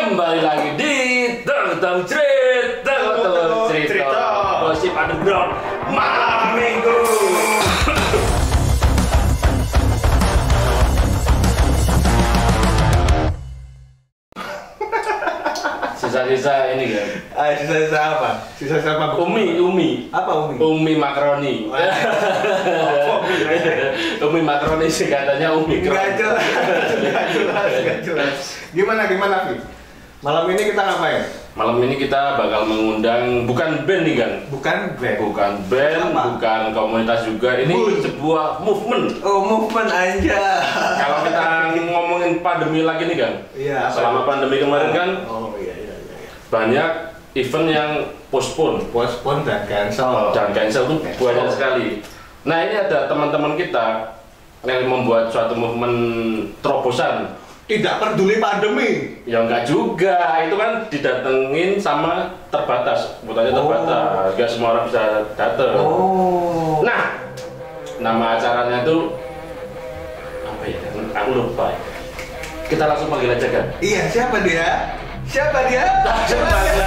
Kembali lagi di Tahu Cerita Gosip Underground Malam Minggu. Sisa-sisa ini kan? Sisa-sisa apa? Sisa-sisa apa? Umi. Apa umi? Umi makaroni. Umi makaroni sih katanya umi. Gak jelas. Gimana Fi? Malam ini kita ngapain? Malam ini kita bakal mengundang bukan band nih kan? Bukan band, Apa? Bukan komunitas juga. Ini sebuah movement. Oh, movement aja. Kalau kita ngomongin pandemi lagi nih kan? Iya. Selama pandemi kemarin kan iya. banyak event yang postpone dan cancel. Tuh banyak sekali. Nah, ini ada teman-teman kita yang membuat suatu movement terobosan. Tidak peduli pandemi. Ya enggak juga, itu kan didatengin sama terbatas, kebutuhannya terbatas, enggak semua orang bisa datang. Nah, nama acaranya itu apa ya? Aku lupa. Kita langsung panggil aja kan? Iya, siapa dia? Coba panggil aja.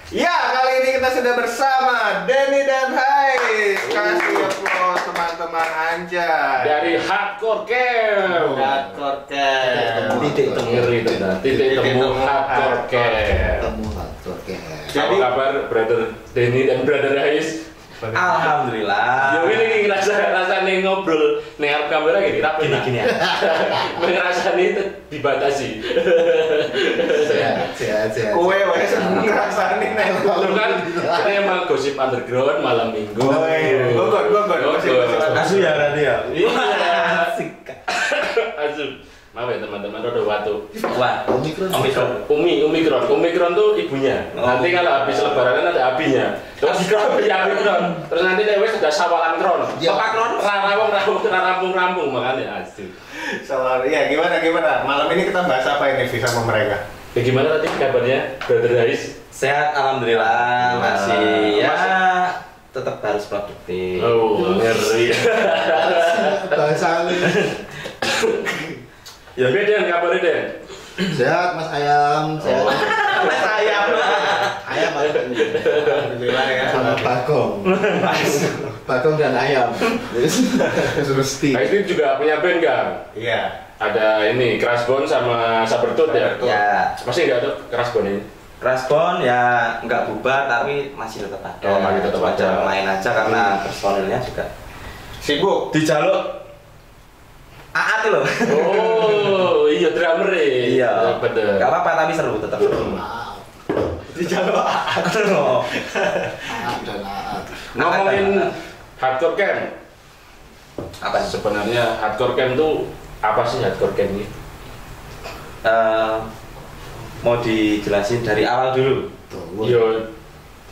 Ya, kali ini kita sudah bersama Denny dan Hais. Kasih applause teman-teman Anjay. Dari Hardcore Camp. Hardcore Camp. Titik temu Hardcore Camp. Jadi, Apa kabar brother Denny dan brother Hais? Alhamdulillah. Yo ini rasane ngobrol ning arep kamera gini rapi Gini ya. Ngerasani dibatasi. Sehat. kue wes ngerasain nih. Lu kan ini emang gosip underground malam minggu. Gokot. Asu ya berarti ya. Iya. Asik. Asu. Maaf ya teman-teman, ada waktu. Wah, Omikron tuh ibunya. Nanti kalau habis lebaran kan ada abinya. Terus Omikron. Terus nanti wes ada sawalan kron. Bapak kron rampung makanya asik. Salah, ya gimana? Malam ini kita bahas apa ini Vi sama mereka? Ya gimana tadi kabarnya brother Hais? sehat alhamdulillah. Masih ya tetap harus produktif. Oh, ngeri. Bahasanya Ya beda kabarnya Den. sehat Mas Ayam, sehat Ayam alhamdulillah ya sama Bagong dan Ayam. Rusti. Nah itu juga punya band kan? Iya. Ada ini Crashbone sama Sabertooth ya? Ya, Masih nggak tuh Crashbone ini? respon ya nggak bubar tapi masih tetap ada. Oh, masih tetap ada. Main aja karena personilnya juga Sibuk. dijaluk Aat loh. Oh iya drummer ya? Iya. Bener. Gak apa-apa tapi seru, tetap seru. Dijaluk Aat. Aat dan Aat. Ngomongin hardcore camp, Apa sih? sebenarnya hardcore camp tuh apa sih hardcore camp ini? Mau dijelasin dari awal dulu. Yo,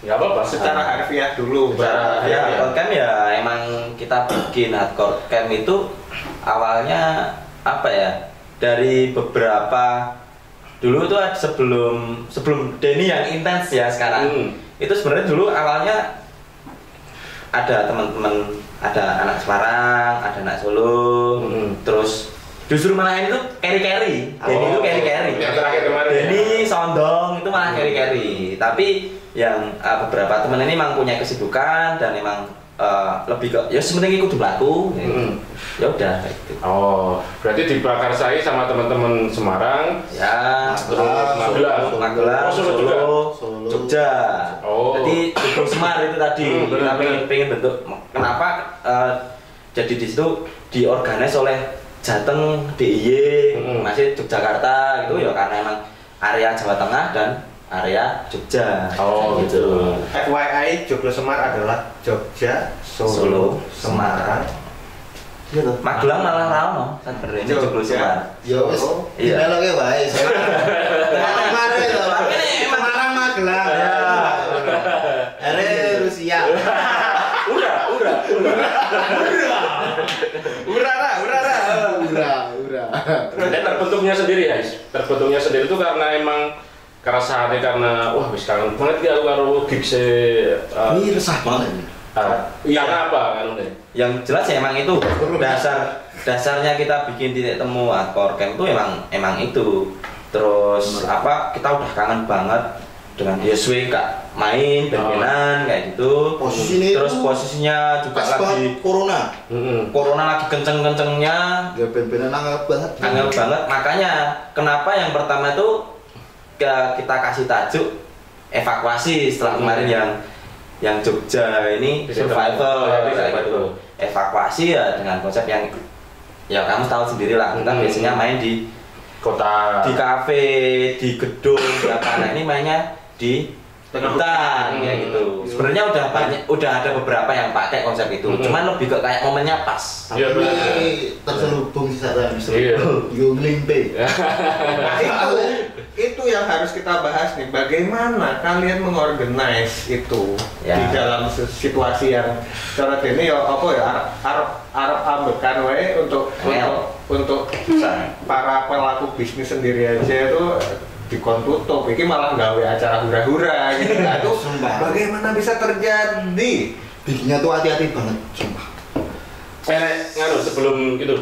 nggak apa-apa. Secara harfiah dulu. Secara Ya, hardcore camp ya emang kita bikin hardcore camp itu awalnya apa ya? Dari beberapa dulu tuh sebelum Denny yang intens ya sekarang. Itu sebenarnya dulu awalnya ada teman-teman, ada anak Semarang, ada anak Solo, terus justru malah itu carry. Denny itu carry. Yang terakhir kemarin. Denny Sondong itu malah carry. Tapi yang beberapa teman ini memang punya kesibukan dan memang lebih ke ya sebenarnya ikut berlaku. Ya udah kayak gitu. Oh, berarti diprakarsai sama teman-teman Semarang. Ya, Terus Magelang, Solo, Jogja. Oh. Jadi Jogja Semar itu tadi kita pengen bentuk. Kenapa jadi di situ diorganize oleh Jateng, DIY, masih Yogyakarta gitu ya karena emang area Jawa Tengah dan area Jogja. Oh gitu. FYI, Jogja Semar adalah Jogja, Solo, Semarang. Magelang malah rano, sebenarnya Jogja Semar. Yo wis. Iya. Dialoge wae. Semarang itu. Ini emang Semarang Magelang. Ya. Are Rusia. Urara. Ura. Dan terbentuknya sendiri ya, terbentuknya sendiri itu karena emang kerasaannya karena wah wis kangen banget ya karo gigs Ini resah banget ini. karena apa kan Yang jelas ya emang itu dasarnya kita bikin titik temu hardcore camp itu emang itu. Terus apa kita udah kangen banget dengan Yeswe kak main band-bandan kayak gitu. Posisinya Terus itu posisinya juga pas lagi banget corona. corona lagi kenceng-kencengnya, Ya band-bandan angel banget. angel banget. Makanya kenapa yang pertama itu kita kasih tajuk evakuasi setelah kemarin yang Jogja ini survival kayak gitu. Evakuasi ya dengan konsep yang ya kamu tahu sendiri lah. Kita biasanya main di kota, di kafe, di gedung, di apa. Nah ini mainnya di hutan kayak gitu. Sebenarnya udah ada beberapa yang pakai konsep itu. Cuman lebih ke kayak momennya pas. Iya, benar. Ini terselubung sih saya. Iya. Yung limpe. Nah, itu yang harus kita bahas nih. Bagaimana kalian mengorganize itu Ya. di dalam situasi yang cara ini ya apa ya Arab ambekan wae untuk para pelaku bisnis sendiri aja itu dikon tutup. Ini malah gawe acara hura-hura gitu. Nah, itu Sumpah. bagaimana bisa terjadi? Bikinnya tuh hati-hati banget, sumpah. nganu sebelum itu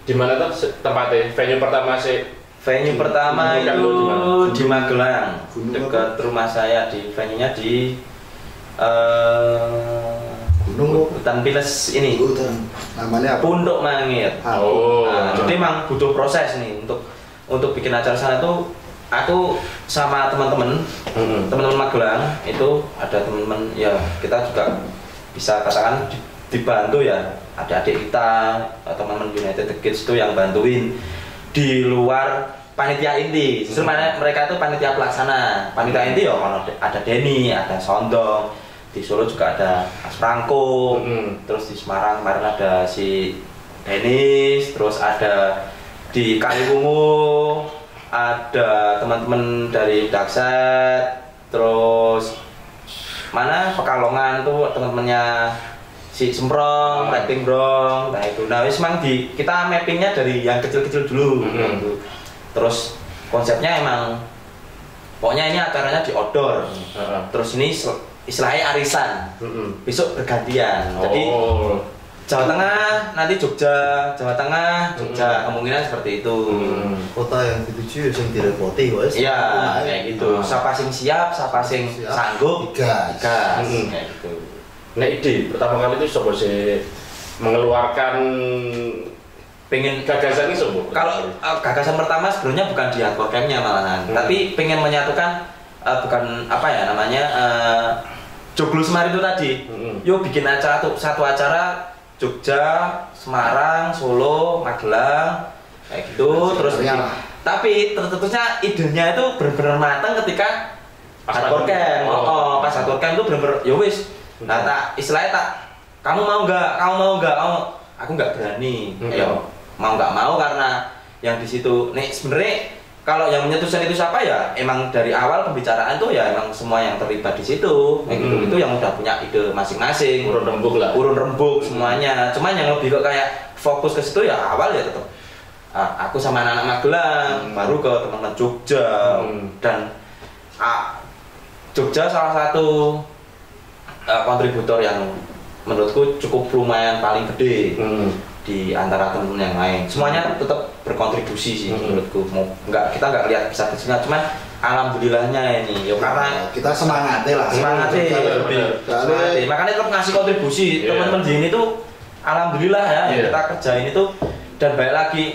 di mana tuh tempatnya venue pertama sih? Venue pertama Gunung itu Kidul di Magelang, Gunung dekat rumah saya. Di venue-nya di Gunung Hutan Piles ini, Hutan. Namanya apa? Punduk Mangir. Oh. Nah, jadi emang butuh proses nih untuk bikin acara sana tuh. Aku sama teman-teman Magelang itu ada teman-teman ya kita juga bisa katakan dibantu ya, adik-adik kita, teman-teman United the Kids itu yang bantuin di luar panitia inti. Justru mereka itu panitia pelaksana. Panitia inti ya ada Denny, ada Sondong, di Solo juga ada Mas Franco, terus di Semarang kemarin ada si Denis, terus ada di Kaliwungu ada teman-teman dari Dakset, terus mana Pekalongan tuh teman-temannya si Semprong, Rating Brong, nah itu. Nah wis mang kita mappingnya dari yang kecil-kecil dulu, gitu. Terus konsepnya emang pokoknya ini acaranya di outdoor, terus ini istilahnya arisan, besok bergantian. Jadi Jawa Tengah, nanti Jogja, Jawa Tengah, Jogja, kemungkinan seperti itu. Kota yang dituju yang direpoti, wes. Iya, kayak gitu. Siapa sing siap, siapa sing sanggup, gas. kayak gitu. Nah ide pertama kali itu siapa sih mengeluarkan pengen gagasan ini sobo? Kalau gagasan pertama sebenarnya bukan di hardcore camp-nya malahan, tapi pengen menyatukan bukan apa ya namanya Joglo Semar itu tadi. Yuk bikin acara tuh satu acara Jogja, Semarang, Solo, Magelang, kayak gitu. Terus tapi tertentunya idenya itu benar-benar matang ketika hardcore camp. Pas hardcore camp itu benar-benar ya wis. Nah, istilahnya kamu mau nggak? Aku nggak berani. Ayo, mau nggak mau karena yang di situ. Nih sebenarnya kalau yang menyetusan itu siapa ya? Emang dari awal pembicaraan tuh ya emang semua yang terlibat di situ. Gitu itu yang udah punya ide masing-masing. Urun rembuk Semuanya. Cuman yang lebih kok kayak fokus ke situ ya awal ya tetap aku sama anak-anak Magelang, baru ke teman-teman Jogja dan Jogja salah satu kontributor yang menurutku cukup lumayan paling gede di antara teman-teman yang lain. Semuanya tetap berkontribusi sih menurutku. Kita nggak lihat bisa kecilnya, cuman alhamdulillahnya ini ya karena kita semangatnya lah. Makanya tetap ngasih kontribusi. Teman-teman di ini tuh alhamdulillah ya yang kita kerjain itu. Dan baik lagi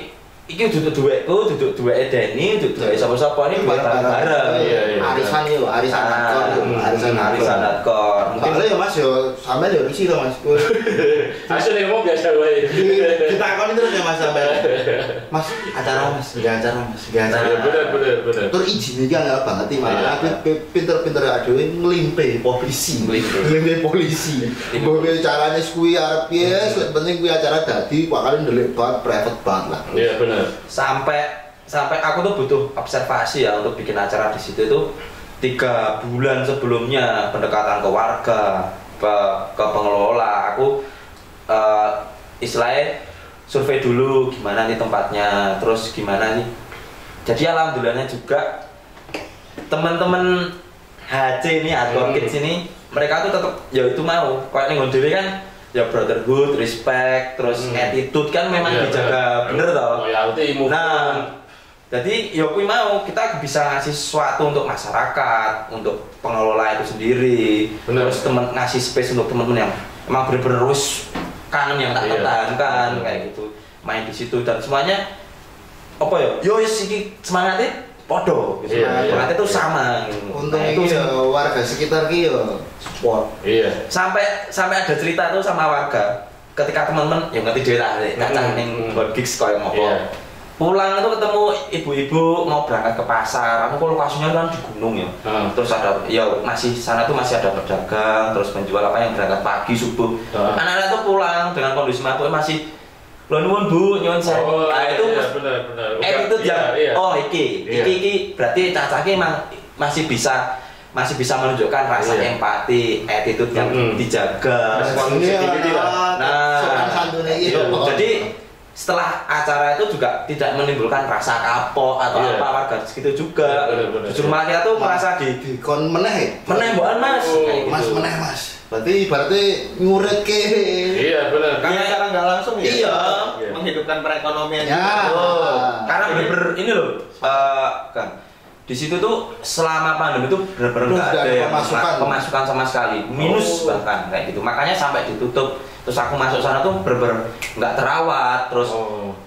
iki duduk duweke Denny, duduk duweke sapa-sapa ini buat bareng-bareng. Arisan yo, arisan hardcore. Mungkin ya Mas yo, sampean yo isi to Mas. Hasilnya ngomong biasa wae. Ditakoni terus ya Mas sampean. Mas, acara Mas, enggak acara Mas, enggak acara. Bener. Tur izin iki angel banget iki malah aku pinter-pinter adewe nglimpe polisi. Nglimpe polisi. Mbok carane kuwi arep piye, penting kuwi acara dadi bakal ndelik banget private banget lah. Iya bener. Sampai aku tuh butuh observasi ya untuk bikin acara di situ itu 3 bulan sebelumnya pendekatan ke warga, ke pengelola. Aku istilahnya survei dulu gimana nih tempatnya, terus gimana nih. Jadi alhamdulillahnya juga teman-teman HC ini hardcore kids ini mereka tuh tetap ya itu mau kayak ning dhewe kan ya brotherhood, respect, terus attitude kan memang dijaga bener toh. Nah, jadi ya kuwi mau kita bisa ngasih sesuatu untuk masyarakat, untuk pengelola itu sendiri. Terus ngasih space untuk teman-teman yang emang bener-bener wis kangen yang tak tertahankan kayak gitu. Main di situ dan semuanya apa ya? Yo iki semangatnya podo gitu. Semangatnya itu sama gitu. Untungnya itu ya warga sekitar ki ya support. Iya. Sampai ada cerita tuh sama warga ketika teman-teman yang ngerti dhewe tak kacang ning gigs koyo ngopo. Pulang itu ketemu ibu-ibu mau berangkat ke pasar, aku lokasinya kan di gunung ya. Terus ada ya masih sana tuh masih ada pedagang, terus penjual apa yang berangkat pagi subuh. Anak-anak tuh pulang dengan kondisi mabuk masih lho nuwun Bu, nyuwun sewu. Nah itu benar. Itu dia. Oh iki berarti cacahnya emang masih bisa menunjukkan rasa empati, attitude yang dijaga. Nah, jadi setelah acara itu juga tidak menimbulkan rasa kapok atau apa warga segitu juga. Justru malah kita tuh merasa di kon meneh mbokan Mas. Mas meneh Mas. Berarti nguretke. Iya benar. Karena secara nggak langsung ya. Iya. Menghidupkan perekonomian Ya. Karena bener-bener ini loh, Kang. Di situ tuh selama pandemi itu bener-bener nggak ada yang pemasukan sama sekali, minus bahkan kayak gitu. Makanya sampai ditutup. Terus aku masuk sana tuh bener-bener nggak terawat. Terus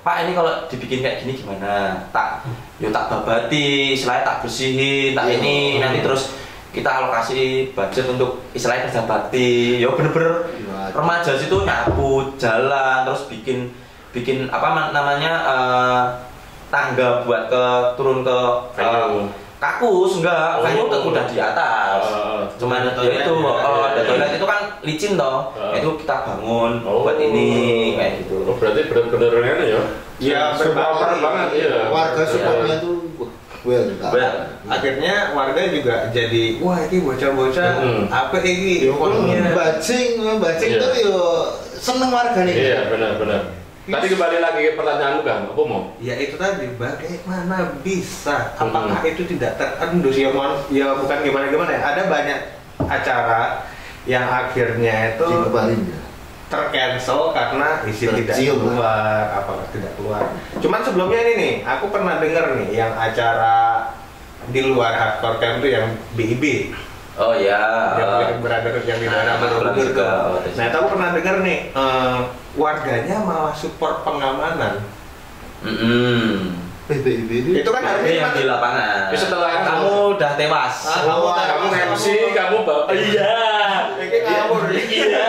Pak ini kalau dibikin kayak gini gimana? Tak babati, istilahnya tak bersihin, tak ini nanti terus kita alokasi budget untuk istilahnya kerja bakti. Ya bener-bener remaja situ nyapu jalan, terus bikin apa namanya tangga buat turun ke kakus enggak, venue udah di atas. Cuman ya itu ada toilet itu kan licin toh. Itu kita bangun buat ini kayak gitu. Oh, berarti bener-bener ya. Ya berbakat banget ya. Warga supportnya tuh akhirnya warga juga jadi wah ini bocah-bocah apa ini bajing tuh yo seneng warga nih. Iya benar. Tadi kembali lagi ke pertanyaanmu kan, aku mau. Ya itu tadi, bagaimana bisa? Apakah itu tidak terendus ya? Bukan gimana ya. Ada banyak acara yang akhirnya itu tercancel karena isi tidak keluar, apakah tidak keluar. Cuman sebelumnya ini nih, aku pernah dengar nih yang acara di luar hardcore camp itu yang BIB. Oh ya. Yang berada yang di daerah Borobudur itu. Nah, itu aku pernah dengar nih, warganya malah support pengamanan. BIB itu kan harusnya yang di lapangan. Setelah kamu udah tewas. Kamu MC, kamu iya. Iya.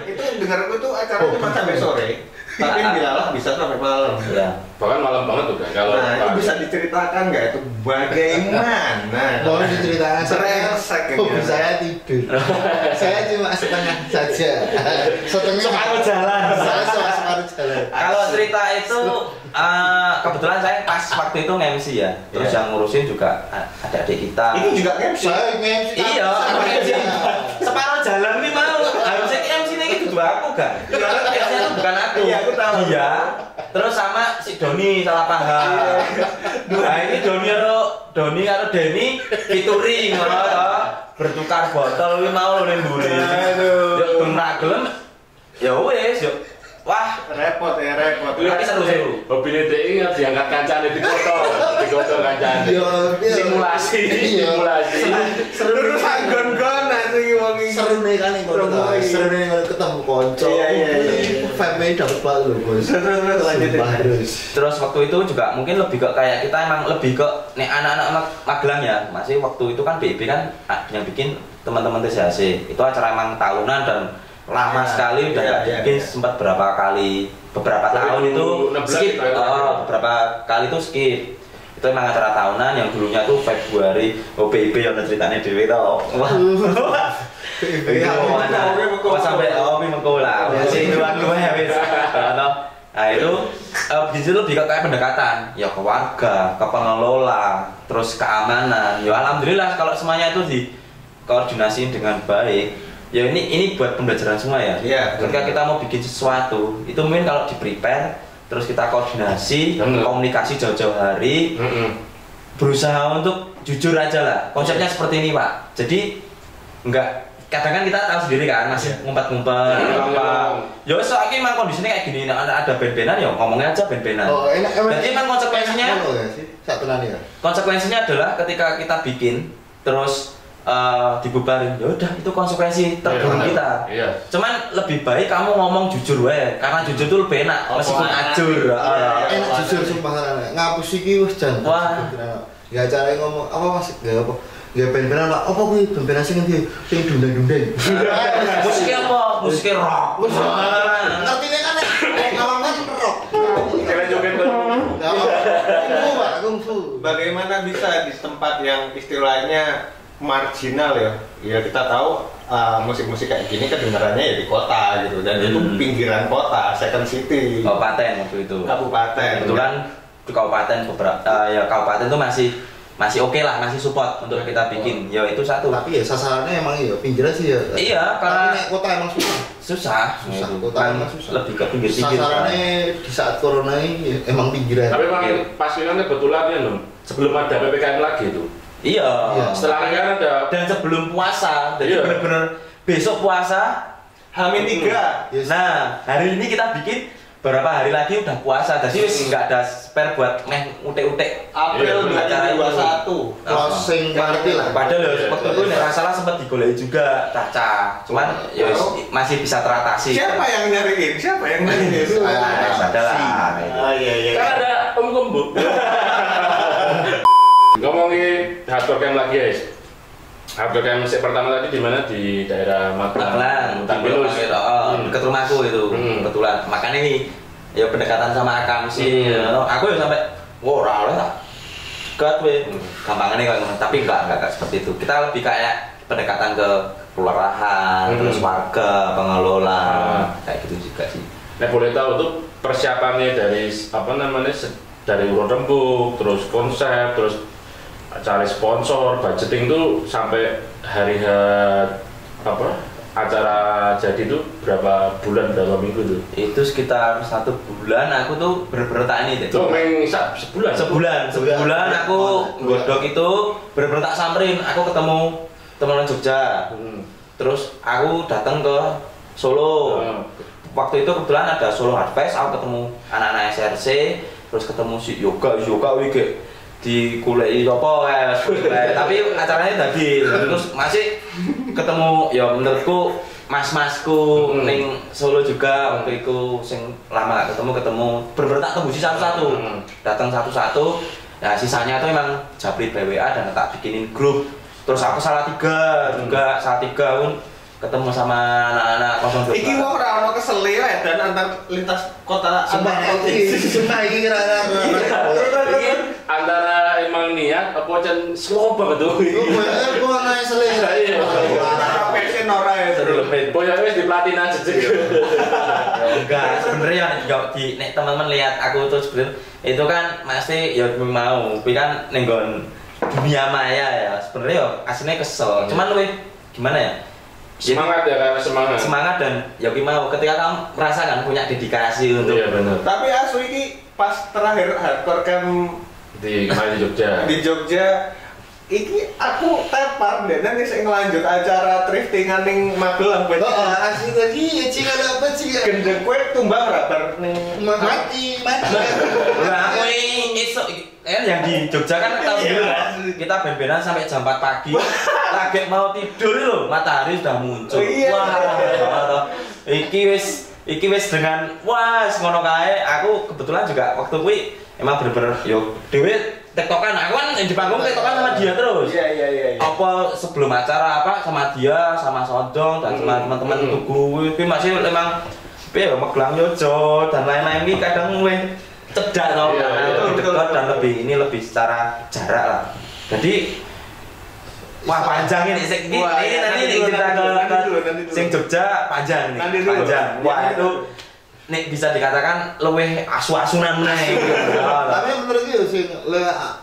Itu dengarku tuh acara cuma sampai sore. Tapi yang dilalah bisa sampai malam. Iya. Bahkan malam banget udah kalau. Nah, itu bisa diceritakan nggak itu bagaimana? Mau diceritakan serengsek hobi saya tidur. Saya cuma setengah saja. Separuh jalan. Saya separuh jalan. Kalau cerita itu kebetulan saya pas waktu itu nge-MC ya. Terus yang ngurusin juga adik-adik kita. Ini juga MC. Saya MC. Iya, MC. Separuh jalan nih mau. Harusnya MC ini gitu aku kan. MC-nya itu bukan aku. Iya, aku tahu. Dia. Terus sama si Doni salah paham. Nah ini Doni karo Denny featuring ngono to. Bertukar botol kuwi mau lho ning mburi. Aduh. Yo ora gelem. Ya wis yo. Wah, repot. tapi seru-seru. Hobine dhek iki diangkat kancane digoto kancane. Simulasi. Seru sanggon-gon asli wong iki. Seru nih kan seru nih ketemu konco. Iya. Family dapat banget loh bos. Terus waktu itu juga mungkin lebih ke kayak kita emang lebih ke nih anak-anak Magelang ya. Masih waktu itu kan BIB kan yang bikin teman-teman TCHC. Itu acara emang tahunan dan lama sekali udah nggak bikin sempat beberapa tahun itu skip. Beberapa kali itu skip. Itu emang acara tahunan yang dulunya tuh Februari. BIB yang ceritanya dewe tau. Sampai mengko lah. Masih dua ya wis. Nah itu di situ lebih kayak pendekatan ya ke warga, ke pengelola, terus keamanan. Ya alhamdulillah kalau semuanya itu dikoordinasi dengan baik. ya ini buat pembelajaran semua ya. Iya. Ketika kita mau bikin sesuatu, itu mungkin kalau di prepare, terus kita koordinasi, komunikasi jauh-jauh hari, berusaha untuk jujur aja lah. Konsepnya seperti ini Pak. Jadi kadang kan kita tahu sendiri kan masih ngumpet-ngumpet apa. Ya wis soalnya emang kondisinya kayak gini, ada band-bandan ya ngomongnya aja band-bandan. Jadi emang konsekuensinya konsekuensinya adalah ketika kita bikin terus dibubarin, ya udah itu konsekuensi terburuk kita. Cuman lebih baik kamu ngomong jujur wae, karena jujur itu lebih enak meskipun ajur. Enak jujur sumpah ngapus iki wis jan. Ya cara ngomong apa Mas? Ya apa? Ya ben-benan Pak. Apa kuwi ben-benan sing endi? Sing dundang-dundang. Musiknya apa? Musiknya rock. Ngertine kan ngawang kan rock. Kalian joget tuh. Bagaimana bisa di tempat yang istilahnya marginal ya? Ya kita tahu musik-musik kayak gini kedengarannya ya di kota gitu, dan itu pinggiran kota, second city. Kabupaten waktu itu. Kabupaten. Kebetulan di kabupaten kabupaten itu masih oke lah, masih support untuk kita bikin. Ya itu satu. Tapi ya sasarannya emang ya pinggiran sih ya. Iya, karena kota emang susah. Kota emang susah. Lebih ke pinggir-pinggir. Sasarannya di saat corona ini ya, emang pinggiran. Tapi memang pas ini kebetulan ya loh, sebelum ada PPKM lagi itu. Iya. Setelah kan ada dan sebelum puasa. Jadi benar-benar besok puasa H-3. Nah, hari ini kita bikin berapa hari lagi udah puasa, jadi nggak ada spare buat utek-utek. April 2021 closing party lah. Padahal ya waktu itu nggak salah sempat digoleki juga Caca, cuman ya masih bisa teratasi. Siapa yang nyariin? Adalah. Iya. Kan ada Om Kumbu. Ngomongin hardcore camp lagi guys. Hardcore camp pertama tadi di mana? Di daerah Magelang. Tampilus. Dekat rumahku itu. Kebetulan. Makanya ini ya pendekatan sama Akam sih. Aku ya sampai ora tak. Gat we. Gampangane kok tapi enggak seperti itu. Kita lebih kayak pendekatan ke kelurahan, terus warga, pengelola, kayak gitu juga sih. Nah, boleh tahu tuh persiapannya dari dari urun rembuk, terus konsep, terus cari sponsor, budgeting tuh sampai hari acara jadi tuh berapa bulan, berapa minggu tuh? Itu sekitar 1 bulan. Aku tuh bener-bener tak ini deh. Sebulan aku godok itu bener-bener tak samperin. Aku ketemu teman Jogja. Terus aku datang ke Solo. Waktu itu kebetulan ada Solo Art Fest. Aku ketemu anak-anak SRC. Terus ketemu si yoga wike dikulei apa tapi acaranya tadi terus masih ketemu ya menurutku mas-masku ning Solo juga waktu itu sing lama gak ketemu bener-bener tak tembusi satu-satu datang satu-satu. Nah sisanya tuh emang Jabrit BWA dan tak bikinin grup. Terus aku Salatiga pun ketemu sama anak-anak 02. Iki wong ora ono kesel ya dan antar lintas kota antar Sumpah iki antara emang niat apa can slow banget tuh. Gua ana seleh. Ora passion ora ya. Boya wis di platina aja sih. Enggak, sebenarnya di nek teman-teman lihat aku tuh sebenarnya itu kan masih ya mau, tapi kan nenggon dunia maya ya. Sebenarnya ya aslinya kesel. Cuman lu gimana ya? Semangat ya, karena semangat dan ya mau ketika kamu merasakan punya dedikasi untuk tapi asu ini pas terakhir hardcore camp di Jogja iki aku tepar deh nanti saya ngelanjut acara thriftingan ning Magelang asli tadi cing ada apa sih gendeng kue tumbang rabar ning mati nah aku ini esok yang di Jogja kan tahu dulu kita ben-benan sampai jam 4 pagi lagi mau tidur loh matahari sudah muncul. Wah iki wis dengan ngono kae. Aku kebetulan juga waktu kuwi emang bener-bener yo dhewe tektokan. Aku kan di panggung tektokan sama dia terus. Iya. Apa sebelum acara sama dia sama Sodong dan sama teman-teman Tugu kuwi masih emang Magelang Yojo dan lain-lain iki kadang cedak tau lebih dekat dan lebih secara jarak lah. Jadi panjang ini nanti kita ke sing Jogja panjang nih. Wah itu nih bisa dikatakan luwih asu-asunan meneh. Tapi menurut gue sing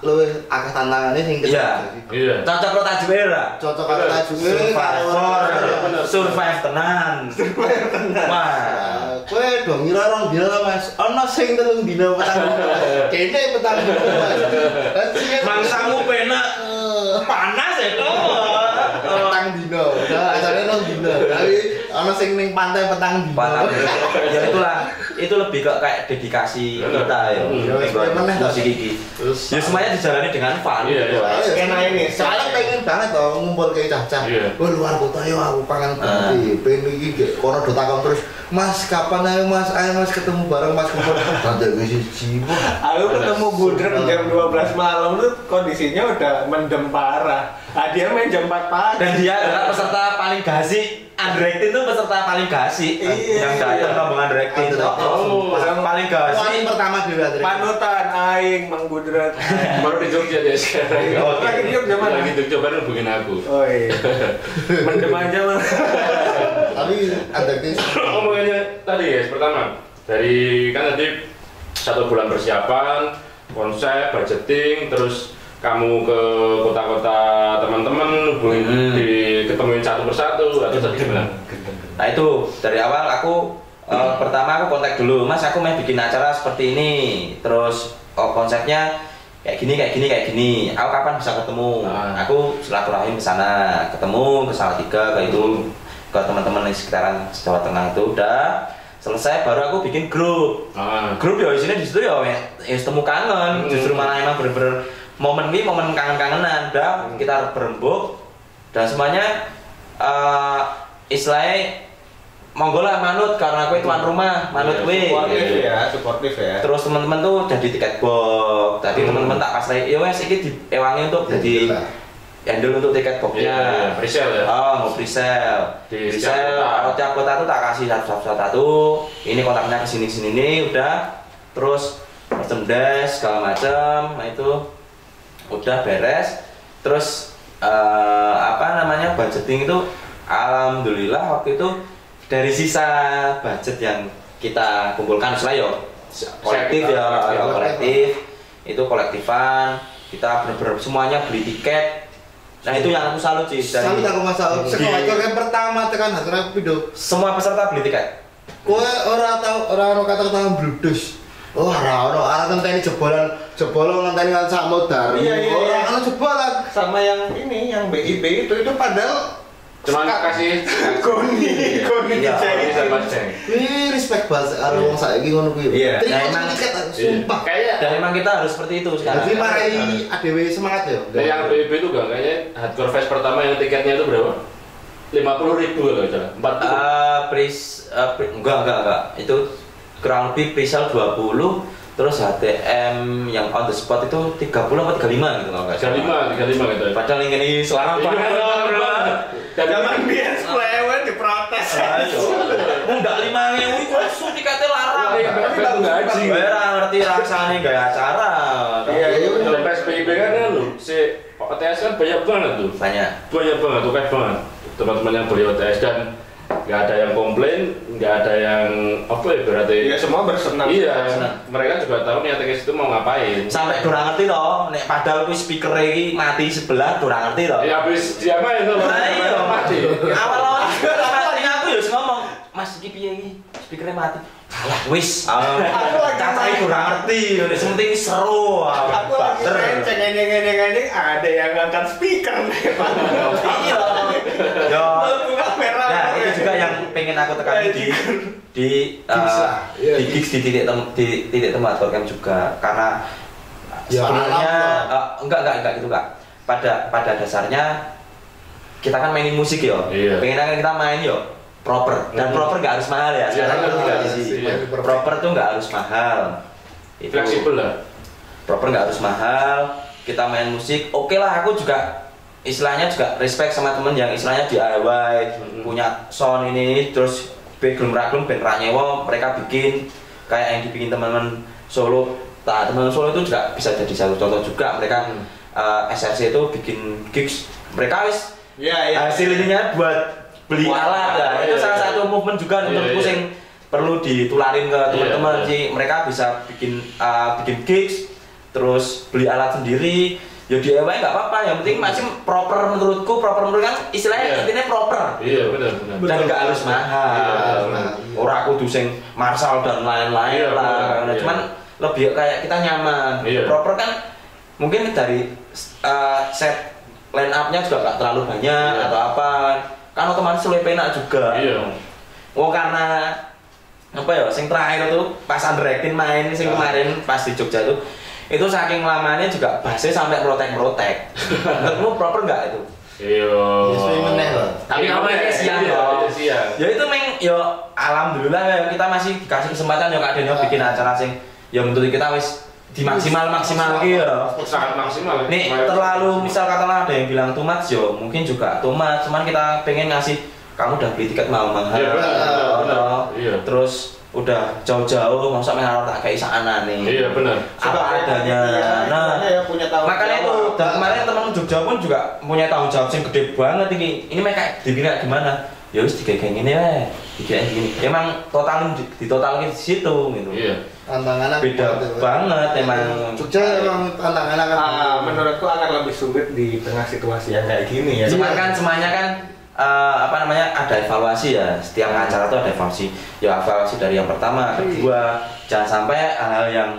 luwih akeh tantangane sing Iya. Iya. Cocok karo Tajuera. Cocok karo tajune Survive tenan. Wah. Kowe do ngira rong dina to Mas. Ana sing 3 dina petang. Kene petang dina Mas. Mangsamu penak. Panas ya to. Petang dina. Ajane rong dina. Tapi ana sing ning pantai petang dina. Ya itulah. Itu lebih ke kayak dedikasi kita ya. Musik iki. Ya semuanya dijalani dengan fun. Iya. Skena ini. Saya pengen banget to ngumpul ke cah-cah. Wah luar kota yo aku pangan kopi. Pengen iki kono do takon terus, "Mas, kapan ayo Mas? Ayo Mas ketemu bareng Mas kumpul." Nanti wis siji. Aku ketemu Gudrek jam 12 malam tuh kondisinya udah mendem parah. Dia main jam 4 pagi. Dan dia adalah peserta paling gasik. Underacted itu peserta paling gasik. Yang datang rombongan Underacted. Yang paling gasik. Paling pertama dulu Andre. Panutan aing Mang Gudrek. Baru di Jogja dia sekarang. Lagi di Jogja mana? Lagi di Jogja baru hubungin aku. Oh iya. Mendem aja mah. Tapi ada guys. Omongannya tadi ya, pertama dari kan tadi 1 bulan persiapan, konsep, budgeting, terus kamu ke kota-kota teman-teman hubungin ketemuin satu persatu atau tadi gimana? Nah itu dari awal aku pertama aku kontak dulu, Mas aku mau bikin acara seperti ini, terus konsepnya kayak gini, aku kapan bisa ketemu? Aku silaturahim ke sana, ketemu ke Salatiga, ke itu ke teman-teman di sekitaran Jawa Tengah itu udah selesai, baru aku bikin grup. Grup ya isinya di situ ya temu kangen, justru malah emang bener-bener momen kangen-kangenan, udah kita berembuk dan semuanya istilahnya monggo lah manut karena aku tuan rumah, manut gue. Suportif ya. Terus teman-teman tuh jadi tiket box, tadi teman-teman tak pasrai, ya wes iki diewangi untuk jadi handle untuk tiket boxnya. Presale ya? Oh, mau presale. Presale, kalau tiap kota tuh tak kasih satu-satu. Ini kontaknya kesini nih, udah. Terus merchandise segala macam, nah itu udah beres. Terus budgeting itu alhamdulillah waktu itu dari sisa budget yang kita kumpulkan kolektif itu kolektifan, kita bener-bener semuanya beli tiket. Nah itu yang aku salut sih. Salut aku masalah. Sekolah yang pertama tekan hati video. Semua peserta beli tiket. Kowe ora kata-kata bludes. Oh, ora ngenteni jebolan ngenteni sak modar. Iya. Ora jebolan Sama yang ini, yang BIP itu padahal Cuman kasih koni Iya, sama Ceng. Wih, respect banget karo wong saiki ngono kuwi. Iya. Nah, emang sumpah. Kayak Dan memang kita harus seperti itu sekarang. Jadi marai ADW semangat ya. yang BB itu gak kayaknya Hardcore Fest pertama yang tiketnya itu berapa? 50.000 kalau salah. 40. Enggak. Itu kurang lebih presale 20, terus HTM yang on the spot itu 30 atau 35 gitu kalau enggak salah. 35 gitu. Padahal ini selarang banget. Zaman biar selewen diprotes. Enggak 5.000 itu langsung tiketnya larang. Tapi tak gaji. Ora ngerti rasane gaya acara. Iya, kalau PSBB kan lu si OTS kan banyak banget tuh. Banyak Banget, oke banget. Teman-teman yang beli OTS dan nggak ada yang komplain, nggak ada yang apa ya berarti. Iya, semua bersenang. Iya, mereka juga tahu nih ATS itu mau ngapain. sampai dorang ngerti loh, nek padahal kuwi speaker iki mati sebelah dorang ngerti loh. Ya habis dia main tuh. Nah, iya mati. Awal-awal aku ya ngomong, Mas iki piye iki? Speakernya mati. Alah wis. Aku lagi cacai kurang ngerti, yang penting seru. Aku lagi ngene ada yang ngangkat speaker nih. Iya. Yo. Buka kamera. Nah, itu juga yang pengen aku tekan di gigs di titik temu hardcore camp juga karena Ya, sebenarnya enggak gitu Kak. Pada dasarnya kita kan mainin musik yo. Iya. Pengen kan kita main yo proper dan proper nggak harus mahal ya. Sekarang itu juga isi. Proper tuh nggak harus mahal. Itu Fleksibel lah. proper nggak harus mahal. Kita main musik, oke lah. Aku juga istilahnya juga respect sama temen yang istilahnya DIY, punya sound ini, terus background ragam band ranyewo mereka bikin kayak yang dibikin teman-teman Solo. Nah, teman-teman Solo itu juga bisa jadi satu contoh juga. Mereka SRC itu bikin gigs, mereka wis hasilnya buat beli alat ya. Itu salah satu movement juga menurutku yang perlu ditularin ke teman-teman sih. Mereka bisa bikin gigs terus beli alat sendiri, ya DIY nggak apa-apa, yang penting masih proper menurutku, kan istilahnya intinya proper. Iya benar. Dan nggak harus mahal. Orang aku tuh sing Marshall dan lain-lain lah. Cuman lebih kayak kita nyaman. Proper kan mungkin dari set line up-nya juga nggak terlalu banyak atau apa. Kan otomatis lebih enak juga. Karena apa ya, sing terakhir tuh pas Under 18 main sing kemarin pas di Jogja tuh, itu saking lamanya juga bassnya sampai merotek. Menurutmu proper nggak itu? Iya. Tapi kamu siang loh. Ya itu ya alhamdulillah ya kita masih dikasih kesempatan ya Kak Denyo bikin acara sing ya menurut kita wis maksimal ya. Sangat maksimal. Nih terlalu misal katakanlah ada yang bilang too much yo, mungkin juga too much. Cuman kita pengen ngasih kamu udah beli tiket mahal. Iya. Terus udah jauh-jauh masa mengharap tak kayak sana nih. Iya benar. Apa adanya. Nah, ya punya tanggung makanya itu dan kemarin teman Jogja pun juga punya tanggung jawab yang gede banget ini. Ini mereka dipikir gimana? Ya wis digegeng ini weh. Digegeng gini. Emang totalin di situ gitu. Iya. Tantangannya beda banget emang. Jogja emang tantangannya kan. Menurutku akan lebih sulit di tengah situasi yang kayak gini ya. Cuman kan semuanya kan ada evaluasi ya, setiap acara tuh ada evaluasi ya, evaluasi dari yang pertama, kedua, jangan sampai hal-hal yang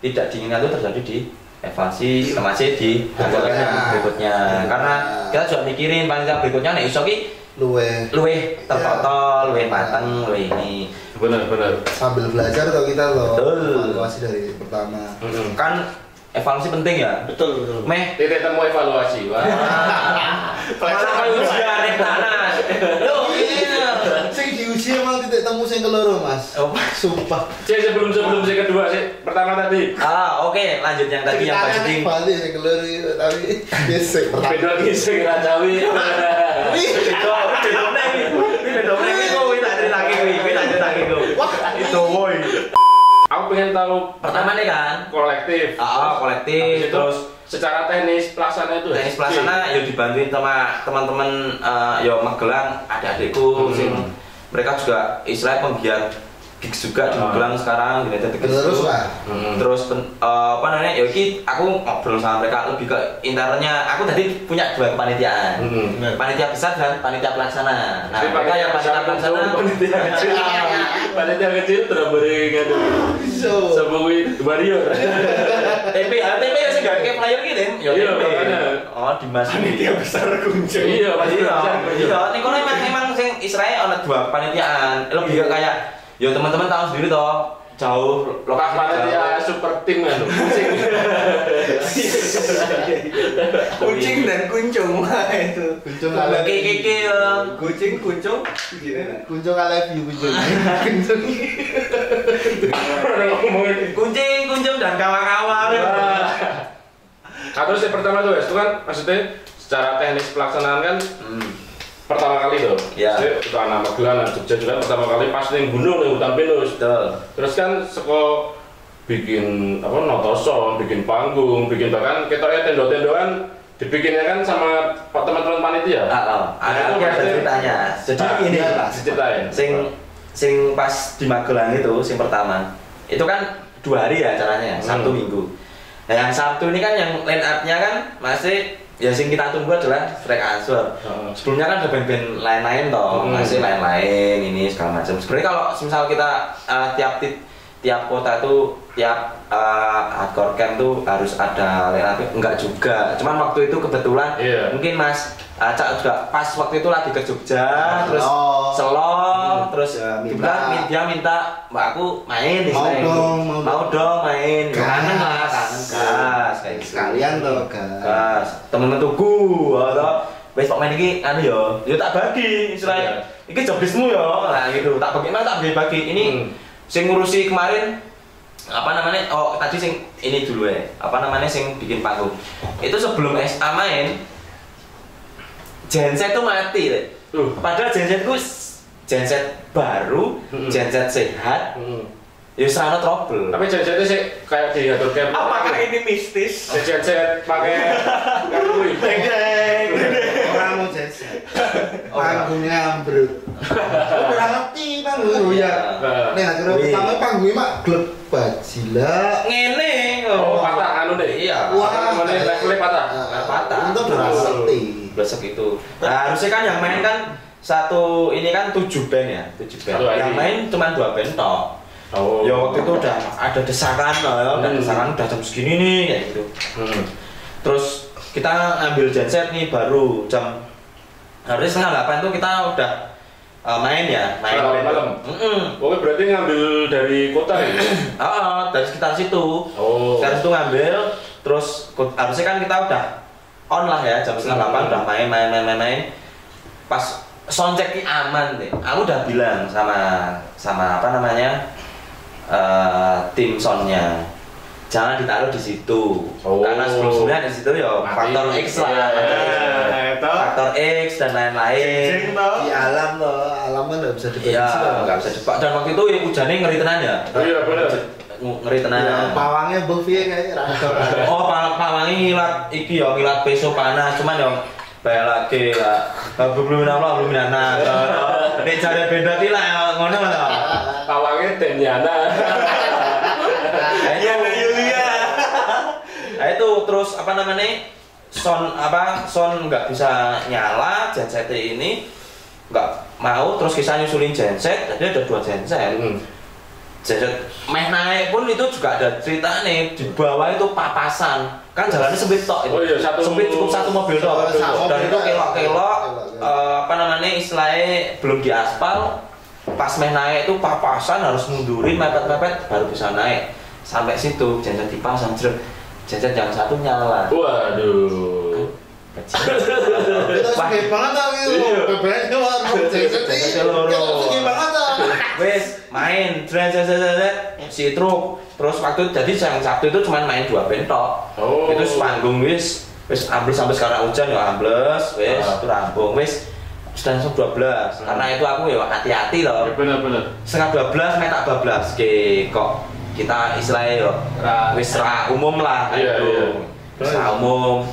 tidak diinginkan itu terjadi di evaluasi masih di acara yang berikutnya, karena kita juga mikirin panitia berikutnya nih iso ki luweh tertotol, luweh mateng, luweh ini benar sambil belajar atau kita loh evaluasi dari pertama kan evaluasi penting ya. Betul. Titik temu evaluasi. Wah. Malah ujian nek panas. Loh, iya. Sing diuji emang titik temu sing keloro, Mas. Oh, sumpah. Sebelum sing kedua sih. Pertama tadi. Oke, lanjut yang tadi yang budgeting. Balik sing keloro tapi gesek pertama. Beda iki sing racawi. Wah, itu woi. Aku pengen tahu pertama nih kan kolektif. Kolektif terus secara teknis pelaksana itu. Teknis pelaksana ya dibantuin sama teman-teman ya Magelang, adik-adikku mereka juga istilah penggiat gigs juga di Magelang sekarang di terus lah. Terus apa namanya? Ya aku ngobrol sama mereka lebih ke internya. Aku tadi punya dua kepanitiaan. Panitia besar dan panitia pelaksana. Nah, mereka yang panitia pelaksana panitia kecil terbering aduh. Sebuah warrior. TP ya sih gak kayak flyer gitu ya. Iya, makanya. Oh, Dimas Panitia besar kunjung. Iya, panitia besar. Iya, ning kono emang sing Israel ana dua kepanitiaan. Lebih kayak ya teman-teman tahu sendiri toh, jauh lokasi panitia super tim kan. Kucing dan kuncung itu. Kuncung kuncung kuncung I love you kuncung. Kuncung dan kawan-kawan. Nah, terus yang pertama tuh itu kan maksudnya secara teknis pelaksanaan kan pertama kali tuh, itu anak Magelang, Jogja juga pertama kali pas ning gunung ning hutan pinus. Terus kan seko bikin apa notoso, bikin panggung, bikin bahkan ketoknya tendo-tendoan dibikinnya kan sama teman-teman panitia. Ada ceritanya. Jadi ini ceritain. Sing pas di Magelang itu, sing pertama itu kan 2 hari ya acaranya, Sabtu Minggu. Nah, yang Sabtu ini kan yang line up-nya kan masih ya sing kita tunggu adalah Strike Answer. Sebelumnya kan ada band-band lain-lain toh, masih lain-lain ini segala macam. Sebenarnya kalau misal kita tiap kota tuh tiap hardcore camp tuh harus ada line up, enggak juga. Cuman waktu itu kebetulan mungkin Mas Acak juga pas waktu itu lagi ke Jogja, terus Selong, terus dia minta Mbak aku main di sini. Mau dong main. Kangen lah, kangen gas kayak gitu. Sekalian tuh gas. Temen tuku atau wes kok main iki anu yo tak bagi istilahnya. Iki jobismu yo. Nah gitu. Tak bagi tak bagi. Ini sing ngurusi kemarin apa namanya? Oh, tadi sing ini dulu ya. Apa namanya sing bikin panggung. Itu sebelum SA main genset tuh mati deh. Padahal genset ku genset baru, genset sehat. Ya sana trouble. Tapi gensetnya sih kayak di hardcore camp. Apakah ini mistis? Genset pakai kartu deng. Orang mau genset. Panggungnya ambruk. Udah ngerti panggung ya. Iya. Nih acara pertama panggungnya mak gleb bajila. Ngene. Patah anu anu deh. Iya. Wah, levelnya patah. Patah. Untuk beraseti. Besok itu. Nah, harusnya kan yang main kan satu ini kan 7 band ya, 7 band. Yang main cuma 2 band tok. Oh. Ya waktu itu udah ada desakan lah, udah desakan udah jam segini nih kayak gitu. Terus kita ambil genset nih baru jam harusnya 7:30 tuh kita udah main main malam. Oke, berarti ngambil dari kota ya? dari sekitar situ. Oh. Sekitar situ ngambil, terus harusnya kan kita udah on lah ya jam 7:30 udah main. Pas soundcheck ini aman deh. Aku udah bilang sama apa namanya tim soundnya. Jangan ditaruh di situ. Karena sebelumnya di situ ya faktor X lah. Faktor X dan lain-lain. Di alam loh, alam kan nggak bisa diprediksi. Iya, nggak bisa dipak. Dan waktu itu hujannya ngeri tenan ya. Iya benar. Ngeri tenan. Pawangnya Bovi kayak radar. Oh, pawangnya ngilat iki ya, ngilat peso panas. Cuman ya bayar lagi lah. Belum minana. Nek jare beda ki lah ngono lho. Pawangnya Denyana. Yulia. Nah itu terus apa namanya? Sound nggak bisa nyala, genset ini nggak mau, terus kita nyusulin genset, jadi ada 2 genset. Genset naik pun itu juga ada cerita nih, di bawah itu papasan, kan jalannya sempit tok itu. Oh iya, sempit cukup 1 mobil tok. Dan itu kelok-kelok apa namanya istilahnya belum diaspal, pas naik itu papasan harus mundurin mepet-mepet baru bisa naik. Sampai situ genset dipasang, genset yang satu nyala. Waduh. Kita suka banget tau gitu. Beberapa warung genset ini. Kita suka banget tau. Wes main si truk. Terus waktu jadi yang Sabtu itu cuma main 2 band tok. Itu sepanggung wis ambles sampai sekarang hujan ya ambles, wis itu rampung wis. Sudah langsung 12. Karena itu aku ya hati-hati loh. Bener. 11:30 main tak bablas kok kita istilahnya yo wis umum lah itu. Umum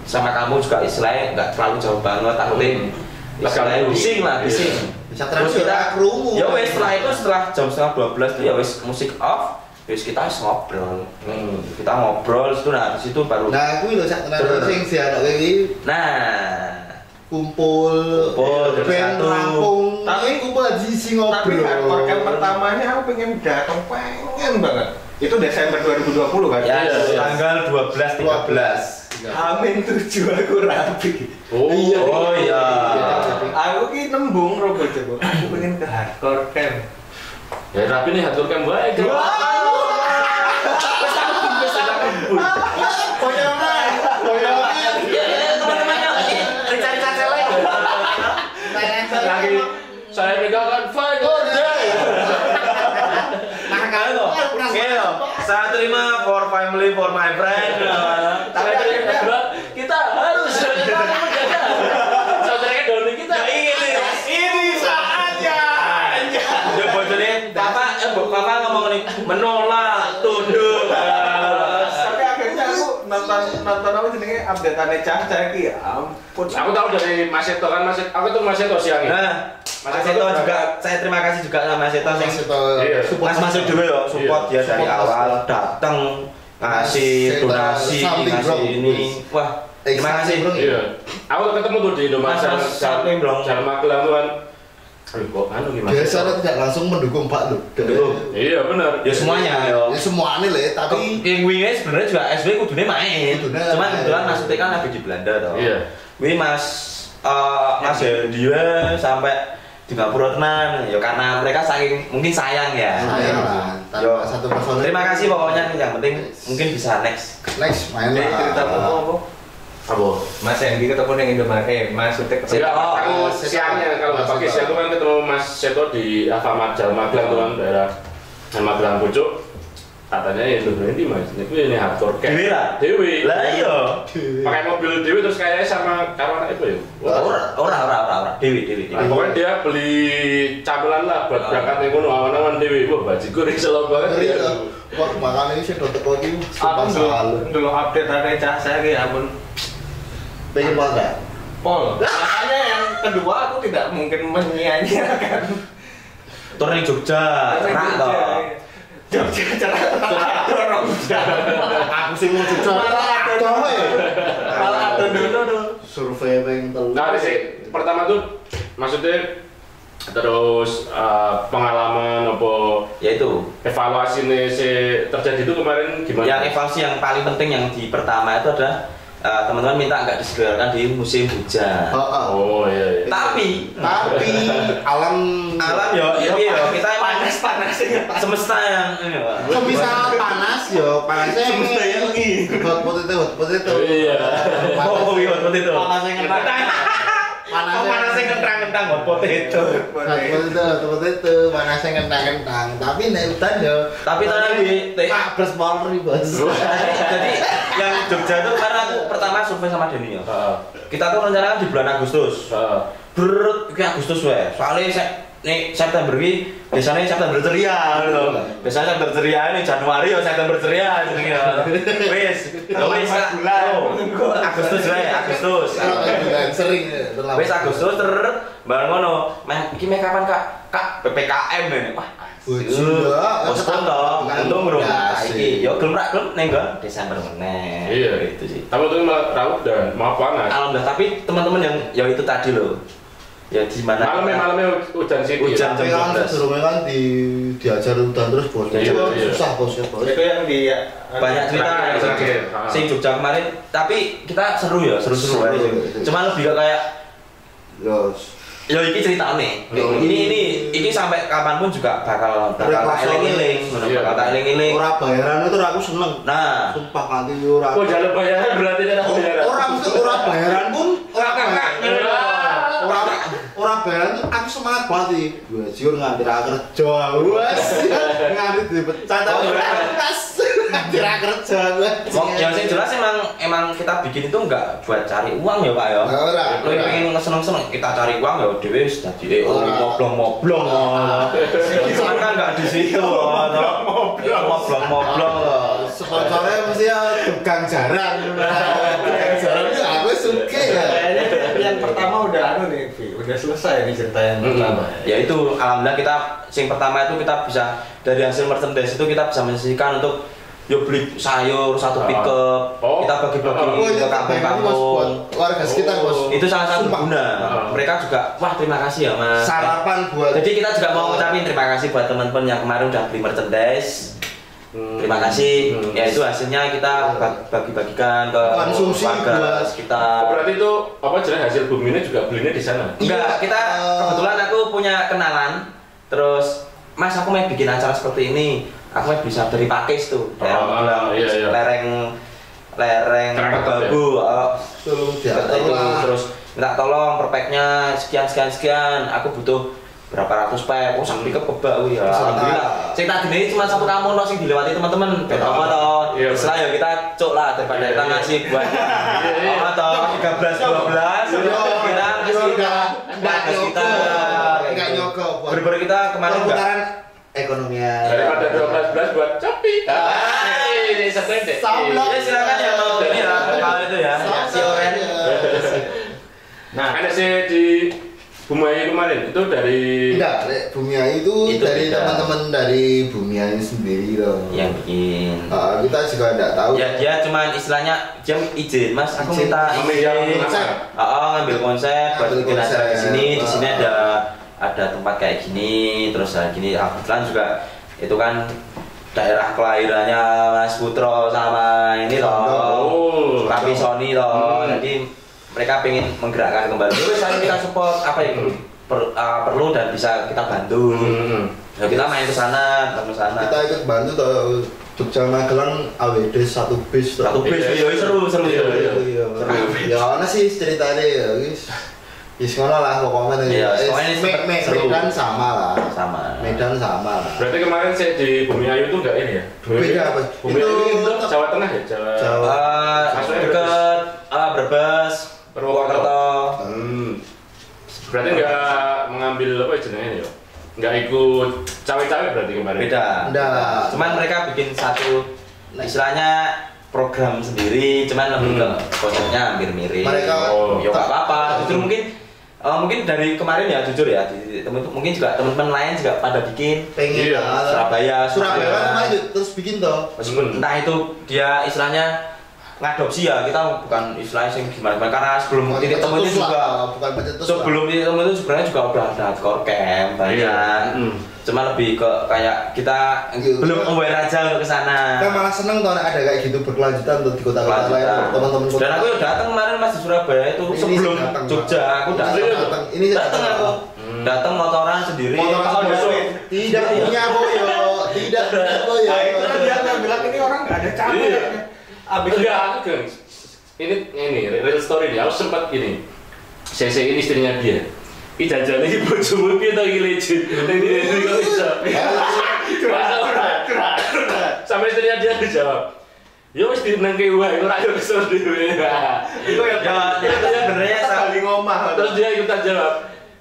sama kamu juga istilahnya nggak terlalu jauh banget takutnya istilahnya bising. Terus kita ya wes setelah jam 11:30 itu ya wes musik off, wes kita ngobrol. Kita ngobrol itu nah di situ baru. Nah aku loh sak tenan sing si anak iki. Nah kumpul band rampung tapi kumpul aja sih ngobrol. Tapi hardcore camp pertamanya aku pengen banget. Itu Desember 2020 kan? Ya, tanggal 12-13. Amin 7 aku rapi. Oh iya. Aku ki nembung Robert Joko. Aku pengen ke hardcore camp. Ya tapi nih hardcore camp baik. Lagi saya pegang Fight or Die. Nah kalau saya terima for family for my friend. Saya terima kita harus menjaga saudara Doni kita. Ini saatnya. Dia bocorin. Bapak ngomong nih menolak tunduk. Tapi akhirnya aku nonton apa jenenge update-ane Caca iki ya ampun. Aku tahu dari Mas Seto kan aku tuh Mas Seto siang. Mas Seto juga saya terima kasih juga sama Mas Seto sing Mas masuk dulu ya support dia dari awal datang ngasih donasi ngasih ini. Wah, terima kasih. Iya. Aku ketemu tuh di Indomaret Jalan Magelang tuh kan. Kok anu gimana? Biasanya tidak langsung mendukung Pak Lu. Iya benar. Ya semuanya yo. Ya semuanya lah tapi yang wingi sebenarnya juga SB kudune main. Cuman kebetulan Mas Uti kan lagi di Belanda toh. Iya. Wi Mas dia sampai di Singapura tenan ya karena mereka saking mungkin sayang ya. Sayang lah. Yo satu personil. Terima kasih pokoknya yang penting mungkin bisa next main lah. Ceritamu apa? Apa? Mas Endi ketemu yang Indomaret, Mas Utek ketemu. Aku siangnya kalau nggak pagi siang itu kan ketemu Mas Seto di Alfamart Jalan Magelang tuh kan daerah Magelang Pucuk. Katanya ya berhenti Mas, ini hardcore camp. Dewi. Lah iya. Pakai mobil Dewi terus kayaknya sama kawan apa ya? Ora. Dewi. Pokoknya dia beli camilan lah buat berangkat yang awan-awan Dewi. Wah bajiku risel banget. Kok makan ini sih teko iki sumpah selalu. Dulu update-ane Caca iki ampun. Pengen banget. Pol. Makanya yang kedua aku tidak mungkin menyia-nyiakan. Tur ning Jogja, enak toh. Jogja cerah dorong. Aku sih mau Jogja. Malah ada dulu. Survei peng telu. Nah, sih pertama tuh maksudnya terus pengalaman apa Yaitu evaluasi nih si terjadi itu kemarin gimana? yang evaluasi yang paling penting yang di pertama itu adalah teman-teman minta nggak diselenggarakan di musim hujan. Oh iya. Tapi alam yo kita panas semesta yang ini Pak. semisal panas yo panasnya Semesta yang ini. hot potato. Iya. Oh iya betul itu. Panasnya ngentang. Panasnya kentang-kentang hot potato. Panasnya ngentang. Tapi nek udan yo. Tapi tadi Pak Bres Polri, Bos. jadi yang Jogja itu karena aku pertama survei sama Denny ya. Kita tuh rencana di bulan Agustus. Agustus wae. Soalnya nih September ini biasanya September ceria gitu. Biasanya September ceria ini Januari ya September ceria jenenge. Wis Agustus wae, Agustus. Sering Wis Agustus bareng ngono. Iki meh kapan Kak? PPKM ini. Wah. Postpone toh. Untung urung saiki. Yo gelem ra gelem ning Desember meneh. Iya itu sih. Tapi itu malah raut dan mau panas. Alhamdulillah, tapi teman-teman yang itu tadi loh. Ya di mana? Malamnya hujan sih. Hujan tapi kan sebelumnya kan diajar udan terus bos. Iya. Susah bosnya bos. Itu yang di Banyak cerita sing Jogja kemarin, tapi kita seru aja. Cuma lebih kayak ya iki ceritane. Ini sampai kapanpun juga bakal tak eling-eling, bakal tak eling-eling. Ora bayaran itu aku seneng. Nah, sumpah kanthi ora. Oh, jalan bayaran berarti ada bayaran. Ora bayaran pun ora bayaran tuh aku semangat banget iki. Gue siur nganti ra kerja. Wes. Nganti dipecat ora pas. Nganti ra kerja gue. yang sing jelas emang kita bikin itu enggak buat cari uang ya Pak ya. Ora. Lo pengen seneng-seneng kita cari uang ya dhewe wis dadi moblong. Cuman kan enggak di situ. Moblong. Sponsornya mesti ya tukang jaran. Tukang jaran itu aku suka ya. Kayaknya yang pertama udah nih, udah selesai nih cerita yang pertama. Ya itu alhamdulillah kita sing pertama itu kita bisa dari hasil merchandise itu kita bisa menyisihkan untuk yuk beli sayur satu pickup, kita bagi-bagi ke kampung-kampung. Warga sekitar bos. Itu salah satu guna. Mereka juga wah terima kasih ya Mas. Sarapan buat. Jadi kita juga mau ngucapin terima kasih buat teman-teman yang kemarin udah beli merchandise. Terima kasih. Ya itu hasilnya kita bagi-bagikan ke konsumsi warga sekitar. Berarti itu apa jelas hasil buminya juga belinya di sana? Enggak, kita kebetulan aku punya kenalan. Terus Mas aku mau bikin acara seperti ini. Aku mau bisa dari Pakis tuh. Iya. Lereng Babu. Terus minta tolong per packnya sekian. Aku butuh berapa ratus pack, sak pickup kebak ya. Alhamdulillah. Sing tak gini cuma satu kamu sing dilewati teman-teman. Ben apa toh? Istilah ya kita cuk lah daripada kita ngasih buat apa toh 13 12 kita ngasih kita enggak nyogok buat bener kita kemarin putaran ekonominya. Daripada 12 buat Shopee. Ini sebenarnya. Sablon. Ya silakan ya mau ini ya kalau itu ya. Si Oren. Nah, ada sih di Bumiayu kemarin itu dari Bumiayu itu dari teman-teman dari Bumiayu sendiri loh yang bikin. Kita juga tidak tahu. Ya dia cuman istilahnya dia izin Mas aku minta izin. Ngambil konsep buat bikin acara di sini. Di sini ada tempat kayak gini terus gini. Kebetulan juga itu kan daerah kelahirannya Mas Putro sama ini loh. Tapi Sony loh. Jadi mereka pengen menggerakkan kembali. Terus kita support apa yang perlu dan bisa kita bantu. Ya, kita main ke sana, Kita ikut bantu tuh Jogja Magelang AWD 1 bis. Seru. Ya mana sih ceritanya ya guys. Ngono lah pokoknya. Medan sama lah. Medan sama lah. Berarti kemarin saya di Bumiayu itu enggak ini ya? Beda apa? Bumiayu itu Jawa Tengah ya? Jawa. Dekat Brebes. Purwokerto. Berarti nggak mengambil apa jenenge ya? Nggak ikut cawe-cawe berarti kemarin? Beda. Enggak. Cuman mereka bikin satu istilahnya program sendiri, cuman lebih ke konsepnya hampir mirip. Mereka ya nggak apa-apa. Jujur mungkin dari kemarin ya jujur ya di titik temu itu mungkin juga teman-teman lain juga pada bikin. Pengen Iya, Surabaya kan main terus bikin toh. meskipun entah itu dia istilahnya ngadopsi ya, kita bukan istilahnya sing gimana karena sebelum titik temu itu juga bukan pencetus sebelum titik temu itu sebenarnya juga udah ada hardcore camp banyak. Cuma lebih ke kayak kita belum aware aja untuk kesana. Kan malah seneng tuh ada kayak gitu berkelanjutan tuh di kota-kota lain teman-teman kota. Dan aku datang kemarin pas di Surabaya itu Ini sebelum datang, Jogja aku datang. Ini Datang aku. Datang motoran sendiri. Motoran sendiri. Tidak punya boyo, tidak punya boyo. Nah, itu kan dia kan bilang ini orang nggak ada capek. Abis enggak, ini real story nih. Aku sempat ini CC ini istrinya dia. Jajan ini bojomu piye to iki legend. Ini kok bisa. Sampai istrinya dia dijawab. Ya wis dinengke wae ora yo kesel dhewe. Itu yang sebenarnya saling ngomah. Terus dia ikutan jawab.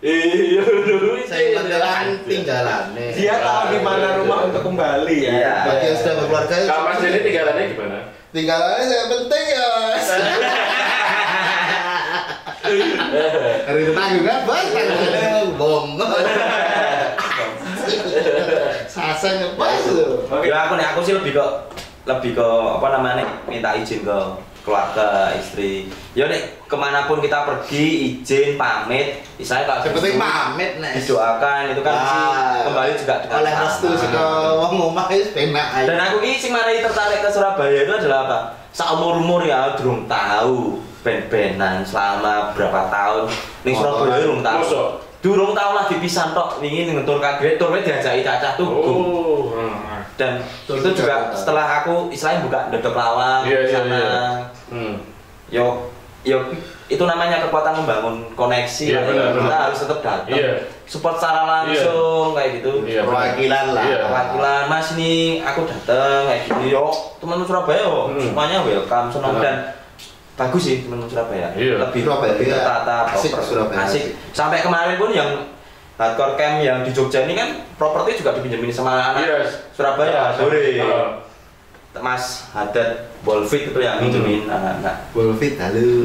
Iya dulu Saya menjalan tinggalannya. Dia tahu di mana rumah untuk kembali ya. Iya. Bagi yang sudah berkeluarga. Kalau Mas Denny tinggalannya gimana? Tinggalannya saya penting ya mas. Hari tanggungan bos, bom. Sasanya pas tuh. Ya aku sih lebih ke apa namanya minta izin ke keluarga istri. Ya nek kemanapun kita pergi izin pamit. Misalnya kalau Seperti pamit nih. didoakan itu kan sih kembali juga dengan oleh restu saka wong omah wis penak ae. Dan aku ini sing marai tertarik ke Surabaya itu adalah apa? Saumur-umur ya durung tahu band-bandan selama berapa tahun ning Surabaya durung tahu. Mosok? Durung tahu lah dipisan tok wingi ning tur kaget tur diajaki cacah tuh. Dan itu juga setelah aku istilahnya buka ndodok lawang sana. Yo itu namanya kekuatan membangun koneksi. Iya, benar. Kita harus tetap datang. Iya. Support secara langsung kayak gitu. Iya, Perwakilan lah. Iya. Perwakilan Mas nih aku datang kayak gini yo teman-teman Surabaya yo semuanya welcome senang dan bagus sih teman-teman Surabaya. Iya. Lebih Surabaya, iya. tertata Asik proper. Surabaya. Asik. Sampai kemarin pun yang hardcore camp yang di Jogja ini kan properti juga dipinjemin sama anak Surabaya sore. Mas Haddad Bolfit itu yang pinjemin anak-anak. Wolfit halo.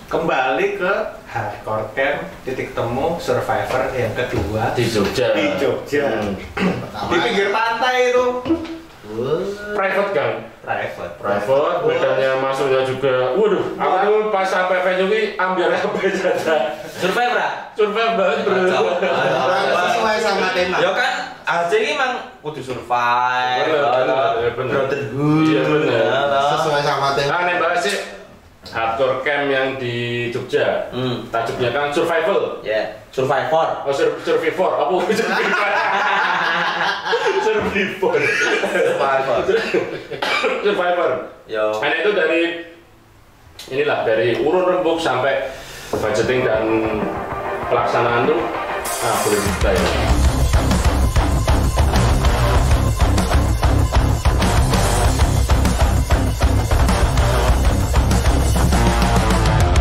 Kembali ke hardcore camp titik temu survivor yang kedua Di Jogja. di Jogja. Di pinggir pantai itu. Private gang. Private. Medannya masuknya juga. Waduh, aku tuh pas sampai venue ini ambil apa saja. Survivor ah? Survive banget bro. Sesuai sama tema. Ya kan Aceh ini emang kudu survive. Bener. Brotherhood. Iya bener. Sesuai sama tema. Nah, nih bahas sih hardcore camp yang di Jogja. Tajuknya kan survival. Ya, survivor. Oh, survivor. Apa survivor? Survivor. Yo. Nah, itu dari dari urun rembuk sampai budgeting dan pelaksanaan tuh boleh kita ya.